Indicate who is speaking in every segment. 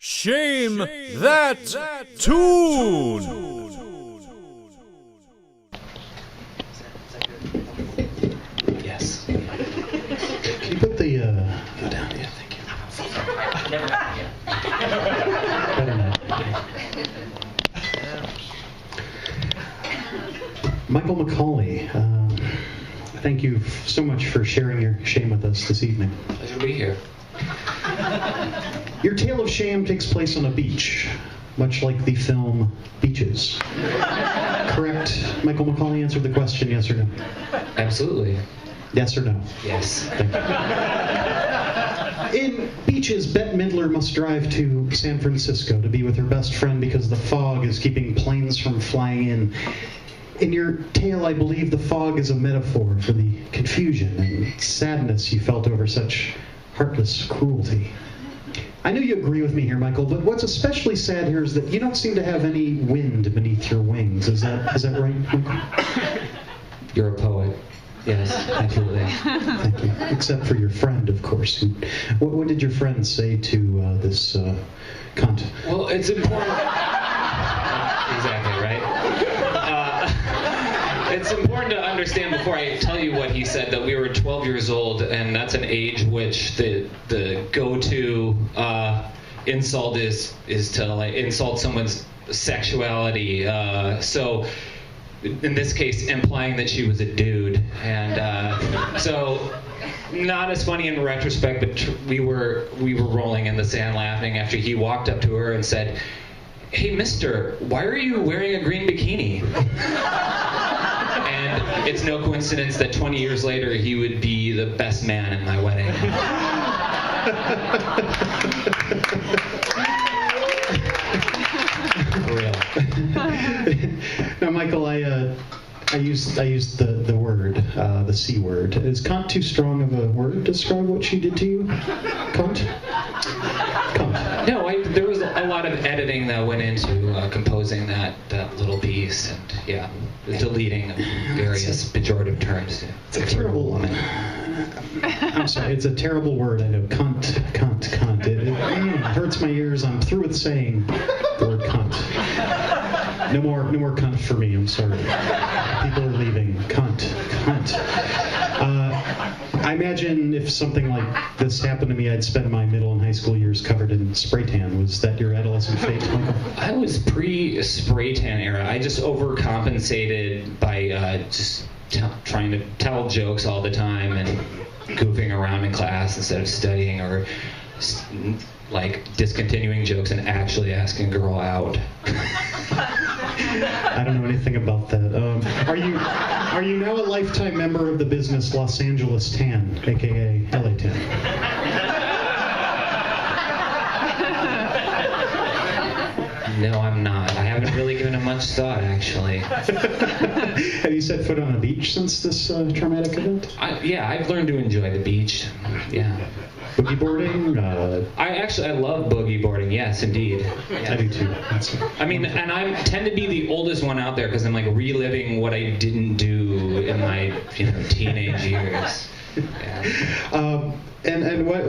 Speaker 1: Shame that tune!
Speaker 2: Yes.
Speaker 3: Can you put the go down? Yeah, thank you.
Speaker 2: Never happened yet.
Speaker 3: Better not. Michael McCauley, thank you so much for sharing your shame with us this evening.
Speaker 2: Pleasure to be here.
Speaker 3: Your tale of shame takes place on a beach, much like the film Beaches. Correct, Michael McCauley? Answered the question, yes or no?
Speaker 2: Absolutely.
Speaker 3: Yes or no?
Speaker 2: Yes.
Speaker 3: Thank you. In Beaches, Bette Midler must drive to San Francisco to be with her best friend because the fog is keeping planes from flying in. In your tale, I believe the fog is a metaphor for the confusion and sadness you felt over such heartless cruelty. I know you agree with me here, Michael, but what's especially sad here is that you don't seem to have any wind beneath your wings. Is that right, Michael?
Speaker 2: You're a poet. Yes, absolutely.
Speaker 3: Thank you. Except for your friend, of course. What did your friend say to this cunt?
Speaker 2: Well, it's important. Exactly, right? It's important to understand before I tell you what he said that we were 12 years old, and that's an age which the go-to insult is to like insult someone's sexuality. So in this case, implying that she was a dude, and so not as funny in retrospect, but we were rolling in the sand laughing after he walked up to her and said, "Hey, mister, why are you wearing a green bikini?" And it's no coincidence that 20 years later he would be the best man at my wedding. For real.
Speaker 3: Now, Michael, I used the word, the C word. Is cunt too strong of a word to describe what she did to you? Cunt? Cunt.
Speaker 2: No, there was a lot of editing that went into composing that little piece, and yeah, the deleting of various pejorative terms.
Speaker 3: It's a terrible woman. I'm sorry, it's a terrible word. I know, cunt, cunt, cunt. It hurts my ears. I'm through with saying the word cunt. No more cunt for me. I'm sorry. People are leaving. Cunt, cunt. I imagine if something like this happened to me, I'd spend my middle and high school years covered in spray tan. Was that your adolescent fate, Michael?
Speaker 2: I was pre-spray tan era. I just overcompensated by just trying to tell jokes all the time and goofing around in class instead of studying, or like discontinuing jokes and actually asking a girl out.
Speaker 3: I don't know anything about that. Are you now a lifetime member of the business Los Angeles Tan, aka LA Tan?
Speaker 2: No, I'm not. I haven't really given it much thought, actually.
Speaker 3: Have you set foot on a beach since this traumatic event?
Speaker 2: Yeah, I've learned to enjoy the beach. Yeah.
Speaker 3: Boogie boarding?
Speaker 2: I love boogie boarding. Yes, indeed. Yeah.
Speaker 3: I do too.
Speaker 2: I mean, and I tend to be the oldest one out there because I'm like reliving what I didn't do in my teenage years. Yeah.
Speaker 3: And what?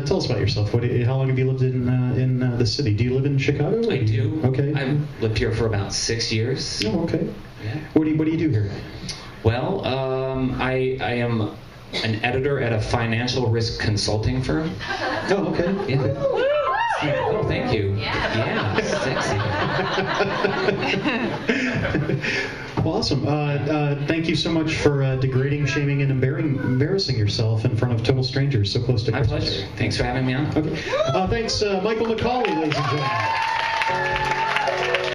Speaker 3: Tell us about yourself. How long have you lived in the city? Do you live in Chicago?
Speaker 2: I do.
Speaker 3: Okay.
Speaker 2: I've lived here for about 6 years.
Speaker 3: Oh, okay.
Speaker 2: Yeah.
Speaker 3: What do you do here?
Speaker 2: Well, I am an editor at a financial risk consulting firm.
Speaker 3: Oh, okay.
Speaker 2: Yeah. Oh, thank you. Yeah, sexy.
Speaker 3: Well, awesome. Thank you so much for degrading, shaming, and embarrassing yourself in front of total strangers so close to
Speaker 2: My
Speaker 3: Christmas.
Speaker 2: pleasure. Thanks for having me on.
Speaker 3: Okay. Thanks, Michael McCauley, ladies and gentlemen.